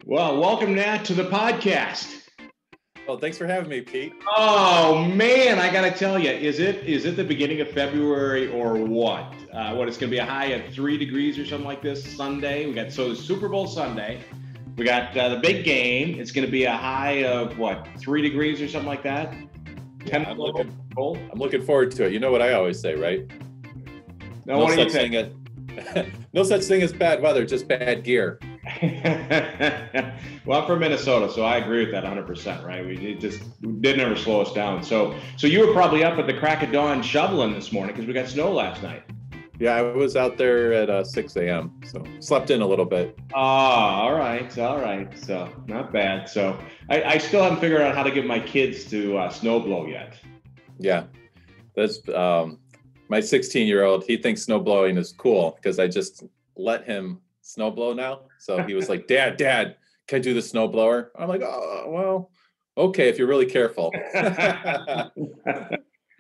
Well, welcome, Nat, to the podcast. Well, thanks for having me, Pete. Oh man, I gotta tell you, is it the beginning of February or what? What it's gonna be a high of 3 degrees or something like this Sunday. We got the Super Bowl Sunday. We got the big game. It's gonna be a high of what, 3 degrees or something like that. Yeah, I'm looking forward to it. You know what I always say, right? No such thing as no such thing as bad weather, just bad gear. Well, I'm from Minnesota, so I agree with that 100%. Right? It didn't ever slow us down. So you were probably up at the crack of dawn shoveling this morning because we got snow last night. Yeah, I was out there at 6 a.m. So slept in a little bit. Oh, all right. So not bad. So I still haven't figured out how to get my kids to snow blow yet. Yeah, that's my 16-year-old. He thinks snow blowing is cool because I just let him snow blow now. So he was like, Dad, can I do the snow blower? I'm like, oh, well, okay, if you're really careful. Yeah,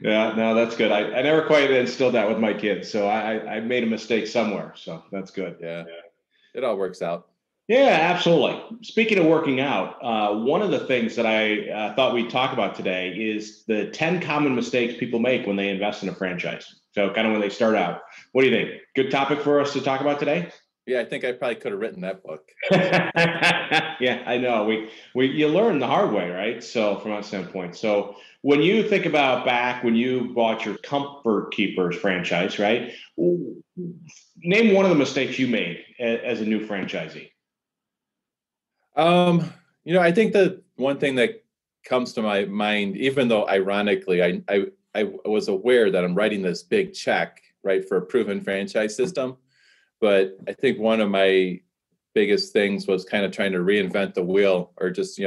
no, that's good. I never quite instilled that with my kids. So I made a mistake somewhere. So that's good. Yeah. It all works out. Yeah, absolutely. Speaking of working out, one of the things that I thought we'd talk about today is the 10 common mistakes people make when they invest in a franchise. So kind of when they start out. What do you think? Good topic for us to talk about today? Yeah, I think I probably could have written that book. Yeah, I know. You learn the hard way, right? So from that standpoint. So when you think about back when you bought your Comfort Keepers franchise, right? Name one of the mistakes you made as a new franchisee. I think the one thing that comes to my mind, even though ironically, I was aware that I'm writing this big check, right, for a proven franchise system. But I think one of my biggest things was kind of trying to reinvent the wheel, or just,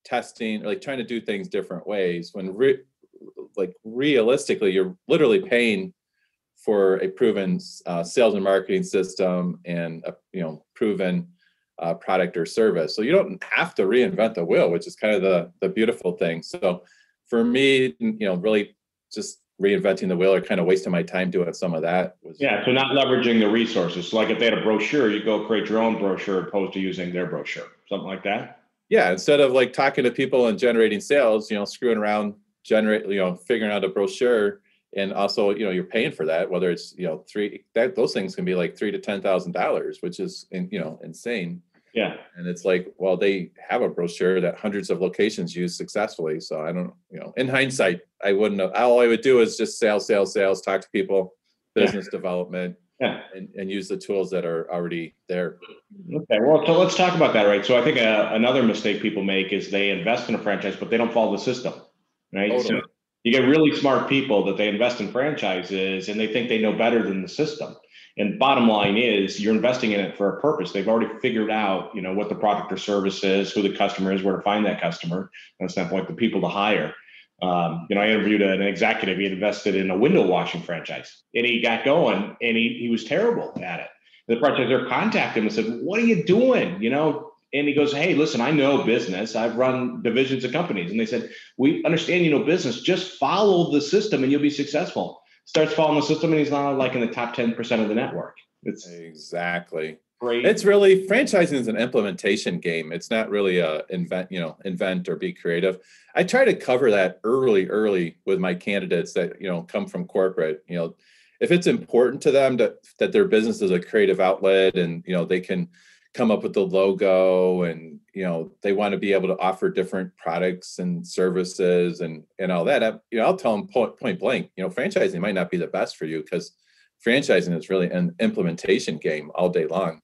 testing, like trying to do things different ways when realistically, you're literally paying for a proven sales and marketing system and a proven product or service. So you don't have to reinvent the wheel, which is kind of the beautiful thing. So for me, really just reinventing the wheel or kind of wasting my time doing some of that was. Yeah, so not leveraging the resources. So like if they had a brochure, you go create your own brochure opposed to using their brochure, something like that. Yeah, instead of like talking to people and generating sales, screwing around, figuring out a brochure. And also, you're paying for that, whether it's, those things can be like $3,000 to $10,000, which is, insane. Yeah. And it's like, well, they have a brochure that hundreds of locations use successfully. So I don't, in hindsight, I wouldn't have, all I would do is just sales, talk to people, business development, and use the tools that are already there. Okay. Well, so let's talk about that, right? So I think another mistake people make is they invest in a franchise, but they don't follow the system, right? Totally. So you get really smart people that they invest in franchises and they think they know better than the system. And bottom line is you're investing in it for a purpose. They've already figured out, what the product or service is, who the customer is, where to find that customer, from that standpoint, the people to hire. I interviewed an executive. He invested in a window washing franchise and he got going and he was terrible at it. The franchisor contacted him and said, "What are you doing?" And he goes, "Hey, listen, I know business. I've run divisions of companies." And they said, "We understand you know business. Just follow the system and you'll be successful." Starts following the system and he's now like in the top 10% of the network. It's exactly great. It's really, franchising is an implementation game. It's not really a invent or be creative. I try to cover that early with my candidates that, come from corporate. If it's important to them that their business is a creative outlet and, they can come up with the logo and, they want to be able to offer different products and services and all that. I'll tell them point blank, franchising might not be the best for you because franchising is really an implementation game all day long.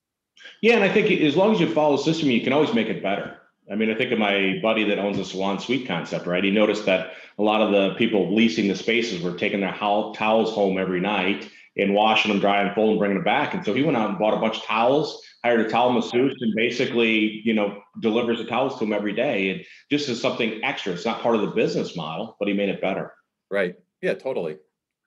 Yeah. And I think as long as you follow the system, you can always make it better. I mean, I think of my buddy that owns a salon suite concept, right? He noticed that a lot of the people leasing the spaces were taking their towels home every night and washing them, drying them, folding, bringing them back. And so he went out and bought a bunch of towels, hired a towel masseuse, and basically, delivers the towels to him every day. And just as something extra, it's not part of the business model, but he made it better. Right. Yeah, totally.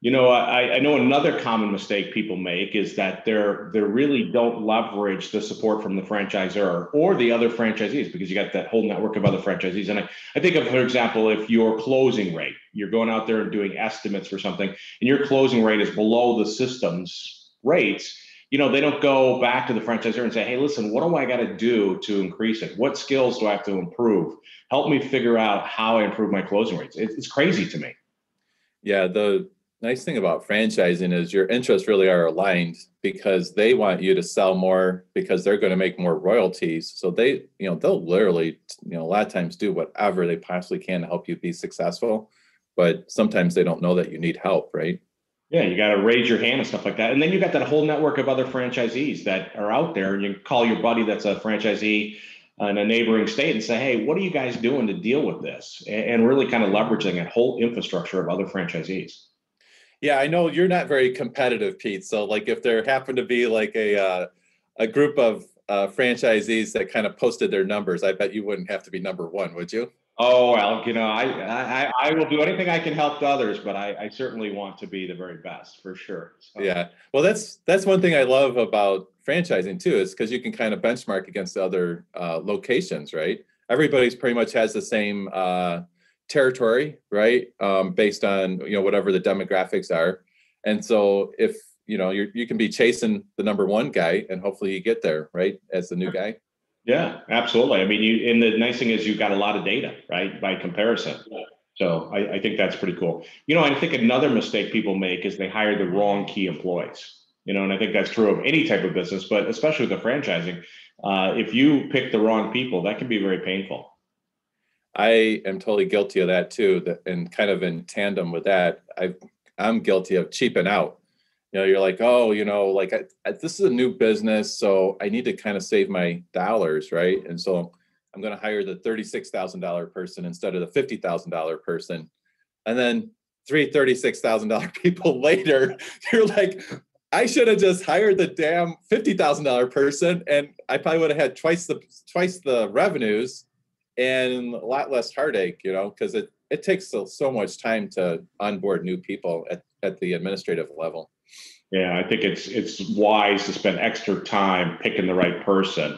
I know another common mistake people make is that they really don't leverage the support from the franchisor or the other franchisees because you got that whole network of other franchisees. And I think of, for example, if your closing rate, you're going out there and doing estimates for something and your closing rate is below the system's rates, they don't go back to the franchisor and say, hey, listen, what do I got to do to increase it? What skills do I have to improve? Help me figure out how I improve my closing rates. It's crazy to me. Yeah, the nice thing about franchising is your interests really are aligned because they want you to sell more because they're going to make more royalties. So they'll literally, a lot of times do whatever they possibly can to help you be successful. But sometimes they don't know that you need help, right? Yeah, you got to raise your hand and stuff like that. And then you got that whole network of other franchisees that are out there. And you call your buddy that's a franchisee in a neighboring state and say, hey, what are you guys doing to deal with this? And really kind of leveraging that whole infrastructure of other franchisees. Yeah, I know you're not very competitive, Pete. So like if there happened to be like a group of franchisees that kind of posted their numbers, I bet you wouldn't have to be number one, would you? Oh, well, I will do anything I can help others, but I certainly want to be the very best for sure. So. Yeah. Well, that's one thing I love about franchising too, is because you can kind of benchmark against the other locations, right? Everybody's pretty much has the same territory, right? Based on whatever the demographics are, and so if you can be chasing the number one guy, and hopefully you get there, right, as the new guy. Yeah, absolutely. I mean, and the nice thing is you've got a lot of data, right, by comparison. So I think that's pretty cool. I think another mistake people make is they hire the wrong key employees. And I think that's true of any type of business, but especially with the franchising. If you pick the wrong people, that can be very painful. I am totally guilty of that too. And kind of in tandem with that, I'm guilty of cheaping out. You're like, oh, this is a new business, so I need to kind of save my dollars, right? And so I'm going to hire the $36,000 person instead of the $50,000 person. And then three $36,000 people later, you're like, I should have just hired the damn $50,000 person, and I probably would have had twice the revenues and a lot less heartache, because it takes so much time to onboard new people at the administrative level. Yeah, I think it's wise to spend extra time picking the right person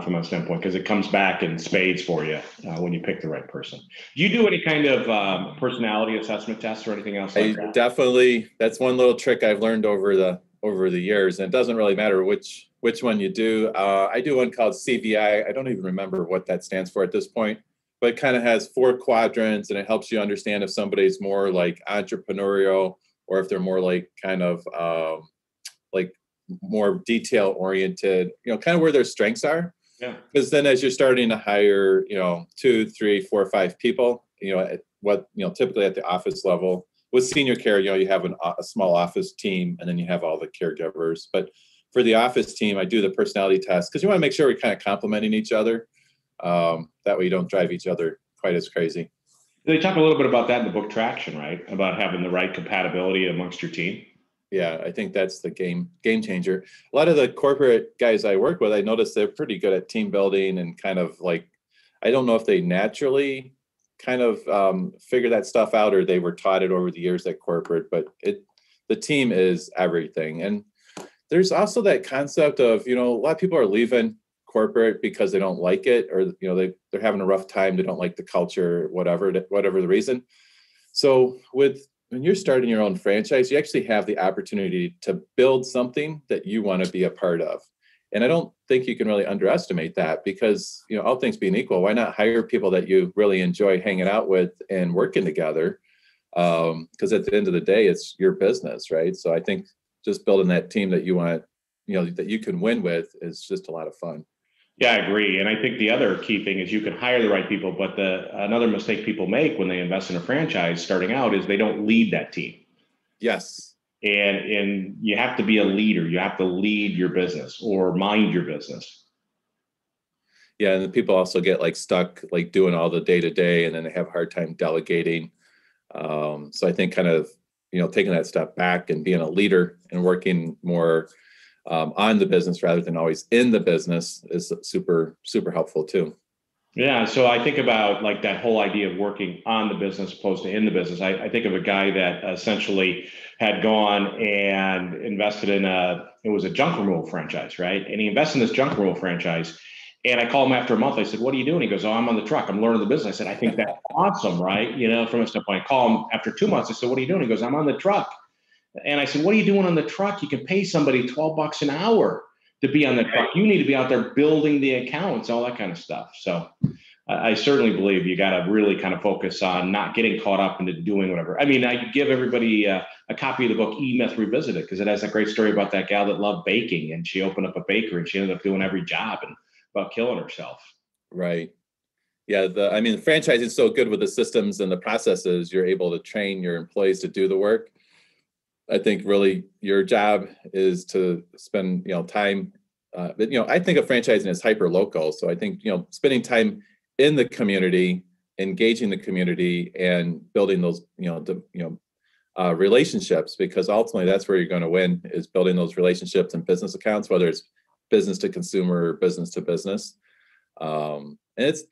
from that standpoint, because it comes back in spades for you when you pick the right person. Do you do any kind of personality assessment tests or anything else like that? Definitely. That's one little trick I've learned over the years, and it doesn't really matter which one you do. I do one called CVI. I don't even remember what that stands for at this point, but it kind of has 4 quadrants, and it helps you understand if somebody's more like entrepreneurial, or if they're more like kind of like more detail oriented, kind of where their strengths are. Yeah. Because then as you're starting to hire, 2, 3, 4, 5 people, typically at the office level with senior care, you have a small office team, and then you have all the caregivers. But for the office team, I do the personality test because you want to make sure we're kind of complementing each other. That way you don't drive each other quite as crazy. They talk a little bit about that in the book Traction, right? About having the right compatibility amongst your team. Yeah, I think that's the game changer. A lot of the corporate guys I work with, I notice they're pretty good at team building and kind of like, I don't know if they naturally kind of figure that stuff out or they were taught it over the years at corporate, but the team is everything. And there's also that concept of, a lot of people are leaving corporate because they don't like it, or they're having a rough time, they don't like the culture, whatever the reason. So when you're starting your own franchise, you actually have the opportunity to build something that you want to be a part of. And I don't think you can really underestimate that, because all things being equal, why not hire people that you really enjoy hanging out with and working together, because at the end of the day, it's your business, right? So I think just building that team that you want, that you can win with, is just a lot of fun. Yeah, I agree. And I think the other key thing is you can hire the right people, but another mistake people make when they invest in a franchise starting out is they don't lead that team. Yes. And you have to be a leader. You have to lead your business or mind your business. Yeah, and the people also get like stuck like doing all the day to day, and then they have a hard time delegating. So I think kind of taking that step back and being a leader and working more on the business rather than always in the business is super, super helpful too. Yeah. So I think about like that whole idea of working on the business opposed to in the business. I think of a guy that essentially had gone and invested in it was a junk removal franchise, right? And he invested in this junk removal franchise. And I called him after a month. I said, what are you doing? He goes, oh, I'm on the truck. I'm learning the business. I said, I think that's awesome, right? From a standpoint. I call him after 2 months. I said, what are you doing? He goes, I'm on the truck. And I said, what are you doing on the truck? You can pay somebody $12 an hour to be on the truck. You need to be out there building the accounts, all that kind of stuff. So I certainly believe you got to really kind of focus on not getting caught up into doing whatever. I mean, I give everybody a copy of the book E-Myth Revisited, because it has a great story about that gal that loved baking, and she opened up a bakery and she ended up doing every job and about killing herself. Right. Yeah. I mean, franchising is so good with the systems and the processes. You're able to train your employees to do the work. I think really your job is to spend, time. But, I think of franchising as hyper local. So I think, spending time in the community, engaging the community, and building those, relationships, because ultimately that's where you're going to win, is building those relationships and business accounts, whether it's business to consumer or business to business. And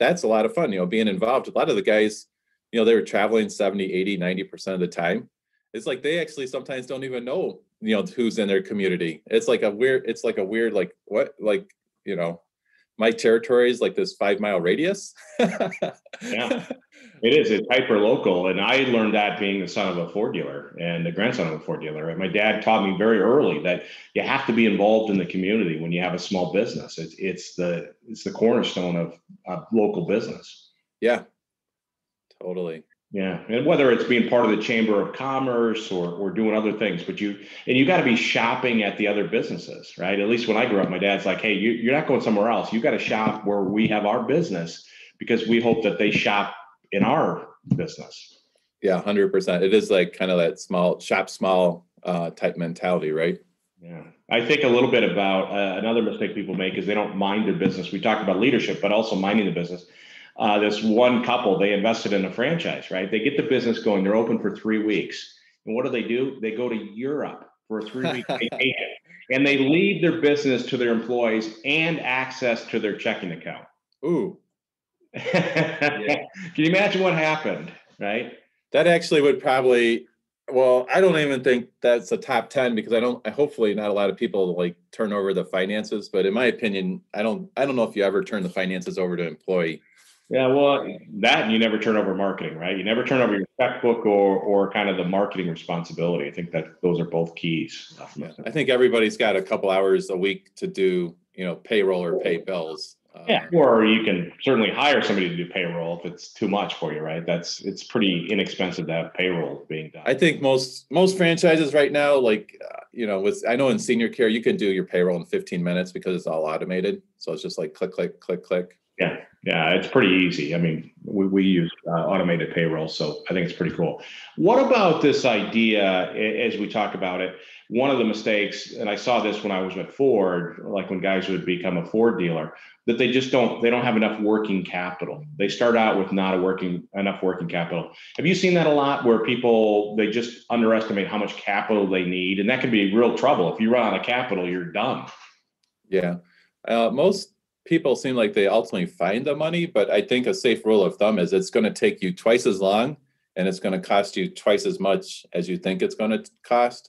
that's a lot of fun, being involved. A lot of the guys, they were traveling 70, 80, 90% of the time. It's like they actually sometimes don't even know, who's in their community. It's like a weird, like what, like, my territory is like this 5-mile radius. Yeah, it is. It's hyper local. And I learned that being the son of a Ford dealer and the grandson of a Ford dealer. And my dad taught me very early that you have to be involved in the community when you have a small business. It's the cornerstone of local business. Yeah, totally. Yeah, and whether it's being part of the Chamber of Commerce or doing other things, but you got to be shopping at the other businesses, right? At least when I grew up, my dad's like, "Hey, you're not going somewhere else. You got to shop where we have our business, because we hope that they shop in our business." Yeah, 100%. It is like kind of that small type mentality, right? Yeah, I think a little bit about another mistake people make is they don't mind their business. We talked about leadership, but also minding the business. This one couple, they invested in a franchise, right? They get the business going. They're open for 3 weeks. And what do? They go to Europe for a 3-week vacation, and they leave their business to their employees and access to their checking account. Ooh. Yeah. Can you imagine what happened, right? That actually would probably, well, I don't even think that's a top 10, because hopefully not a lot of people like turn over the finances, but in my opinion, I don't know if you ever turn the finances over to an employee. Yeah, well, that and you never turn over marketing, right? You never turn over your checkbook or kind of the marketing responsibility. I think that those are both keys. Yeah. I think everybody's got a couple hours a week to do, payroll or pay bills. Yeah, or you can certainly hire somebody to do payroll if it's too much for you, right? It's pretty inexpensive to have payroll being done. I think most franchises right now, like, I know in senior care, you can do your payroll in 15 minutes because it's all automated. So it's just like click, click, click, click. Yeah, it's pretty easy. I mean, we use automated payroll, so I think it's pretty cool. What about this idea, as we talk about it, one of the mistakes, and I saw this when I was at Ford, like when guys would become a Ford dealer, that they don't have enough working capital. They start out with not enough working capital. Have you seen that a lot, where they just underestimate how much capital they need? And that can be real trouble. If you run out of capital, you're done. Yeah. Most people seem like they ultimately find the money, but I think a safe rule of thumb is it's going to take you twice as long, and it's going to cost you twice as much as you think it's going to cost.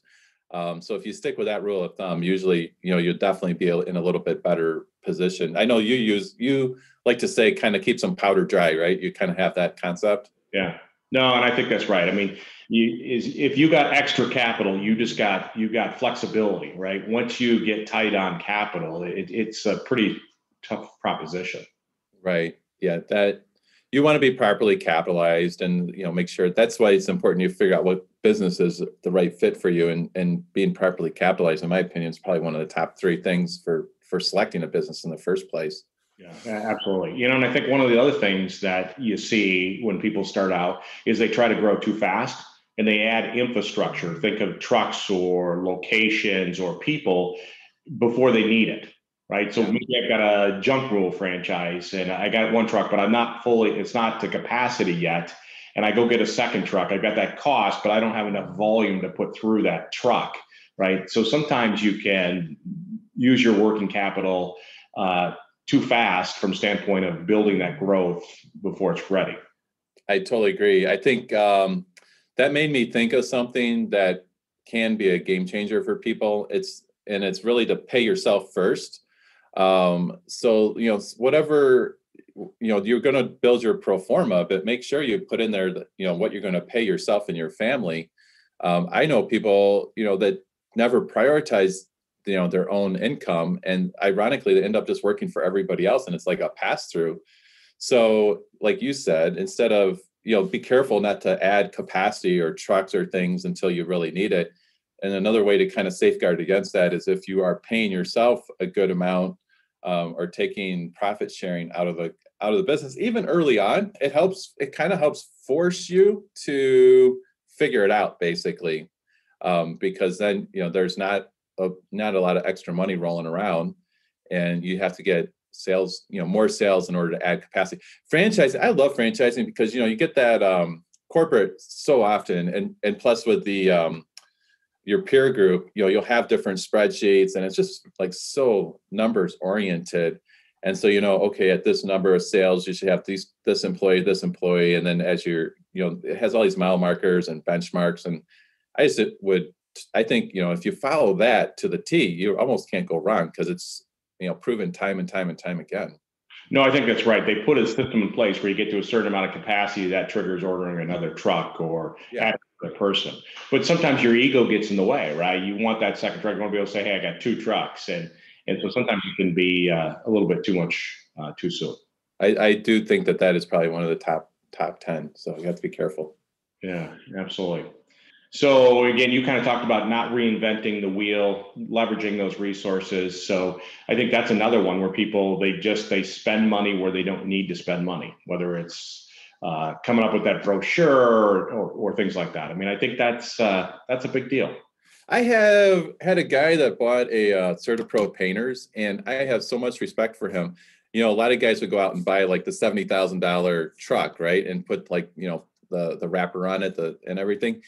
So if you stick with that rule of thumb, usually, you'll definitely be in a little bit better position. I know you like to say kind of keep some powder dry, right? You kind of have that concept. Yeah, no, and I think that's right. I mean, if you got extra capital, you got flexibility, right? Once you get tight on capital, it's a pretty tough proposition. Right. Yeah. That you want to be properly capitalized, and, make sure. That's why it's important you figure out what business is the right fit for you, and being properly capitalized, in my opinion, is probably one of the top 3 things for selecting a business in the first place. Yeah, absolutely. And I think one of the other things that you see when people start out is they try to grow too fast and they add infrastructure. Think of trucks or locations or people before they need it. Right. So maybe I've got a junk rule franchise and I got one truck, but it's not to capacity yet. And I go get a second truck. I've got that cost, but I don't have enough volume to put through that truck. Right. So sometimes you can use your working capital too fast from standpoint of building that growth before it's ready. I totally agree. I think that made me think of something that can be a game changer for people. It's really to pay yourself first. So, whatever, you're going to build your pro forma, but make sure you put in there that, what you're going to pay yourself and your family. I know people, that never prioritize, their own income, and ironically, they end up just working for everybody else, and it's like a pass through. So, like you said, instead of, be careful not to add capacity or trucks or things until you really need it. And another way to kind of safeguard against that is if you are paying yourself a good amount, or taking profit sharing out of the business, even early on, it kind of helps force you to figure it out, basically, because then, there's not a lot of extra money rolling around, and you have to get sales, more sales in order to add capacity. Franchising, I love franchising because, you get that corporate so often, and plus with the your peer group, you'll have different spreadsheets, and it's just like so numbers oriented. And so, okay, at this number of sales, you should have this employee. And then as you're, it has all these mile markers and benchmarks. And I think, if you follow that to the T, you almost can't go wrong, because it's, proven time and time and time again. No, I think that's right. They put a system in place where you get to a certain amount of capacity that triggers ordering another truck or adding a person. But sometimes your ego gets in the way, right? You want that second truck. You want to be able to say, hey, I got 2 trucks. And so sometimes you can be a little bit too much too soon. I do think that is probably one of the top 10. So you have to be careful. Yeah, absolutely. So again, you kind of talked about not reinventing the wheel, leveraging those resources. So I think that's another one where people, they spend money where they don't need to spend money, whether it's coming up with that brochure or things like that. I mean, I think that's a big deal. I have had a guy that bought a CertaPro painters, and I have so much respect for him. A lot of guys would go out and buy like the $70,000 truck, right, and put like, the wrapper on it, and everything.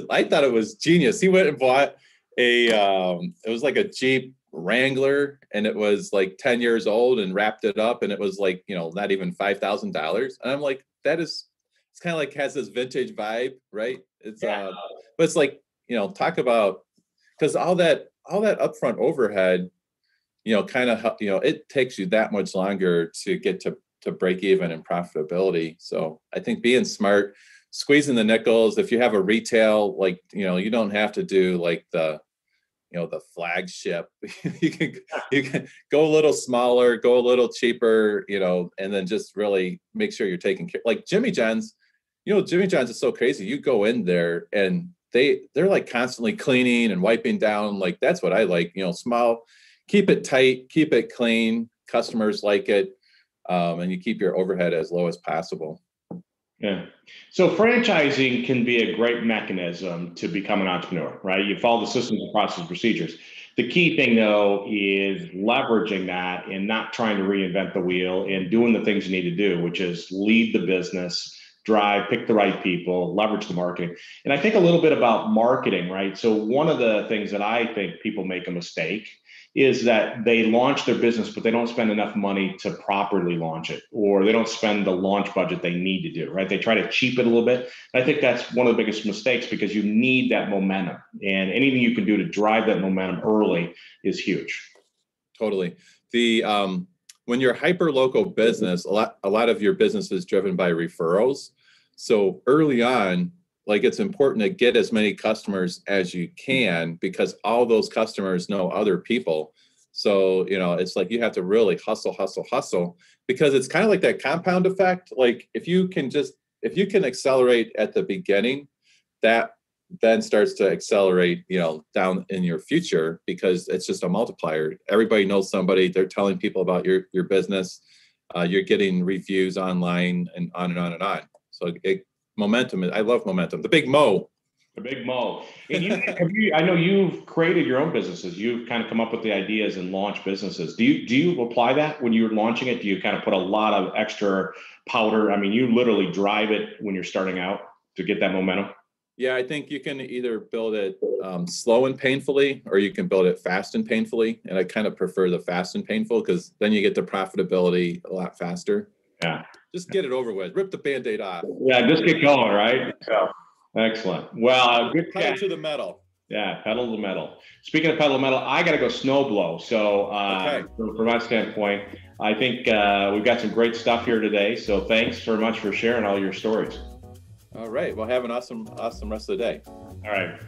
I thought it was genius. He went and bought it was like a Jeep Wrangler, and it was like 10 years old, and wrapped it up, and it was like, not even $5,000. And I'm like, it's kind of like has this vintage vibe, right? It's but it's like, talk about, because all that upfront overhead, kind of, it takes you that much longer to get to break even and profitability. So I think being smart, squeezing the nickels. If you have a retail, like, you don't have to do like the flagship. you can go a little smaller, go a little cheaper, and then just really make sure you're taking care. Like Jimmy John's, Jimmy John's is so crazy. You go in there and they're like constantly cleaning and wiping down. Like, that's what I like, small, keep it tight, keep it clean. Customers like it. And you keep your overhead as low as possible. Yeah. So franchising can be a great mechanism to become an entrepreneur, right? You follow the systems and processes, procedures. The key thing, though, is leveraging that and not trying to reinvent the wheel, and doing the things you need to do, which is lead the business, drive, pick the right people, leverage the marketing. And I think a little bit about marketing, right? So one of the things that I think people make a mistake is that they launch their business, but they don't spend enough money to properly launch it, or they don't spend the launch budget they need to do, right? They try to cheap it a little bit. And I think that's one of the biggest mistakes, because you need that momentum, and anything you can do to drive that momentum early is huge. Totally. When you're hyper local business, a lot of your business is driven by referrals. So early on, like, it's important to get as many customers as you can, because all those customers know other people. So, it's like you have to really hustle, because it's kind of like that compound effect. Like, if you can accelerate at the beginning, that then starts to accelerate, down in your future, because it's just a multiplier. Everybody knows somebody. They're telling people about your business. You're getting reviews online, and on and on and on. So momentum. I love momentum. The big mo. The big mo. And I know you've created your own businesses. You've kind of come up with the ideas and launched businesses. Do you apply that when you're launching it? Do you kind of put a lot of extra powder? I mean, you literally drive it when you're starting out to get that momentum. Yeah, I think you can either build it slow and painfully, or you can build it fast and painfully. And I kind of prefer the fast and painful, because then you get the profitability a lot faster. Yeah. Just get it over with. Rip the Band-Aid off. Yeah, just get going, right? So, excellent. Well, good pedal to the metal. Yeah, pedal to the metal. Speaking of pedal to metal, I got to go snow blow. So okay. From my standpoint, I think we've got some great stuff here today. So thanks very much for sharing all your stories. All right. Well, have an awesome rest of the day. All right.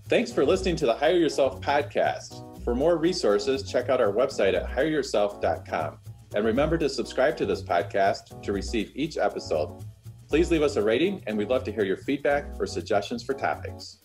Thanks for listening to the Hire Yourself podcast. For more resources, check out our website at hireyourself.com. And remember to subscribe to this podcast to receive each episode. Please leave us a rating, and we'd love to hear your feedback or suggestions for topics.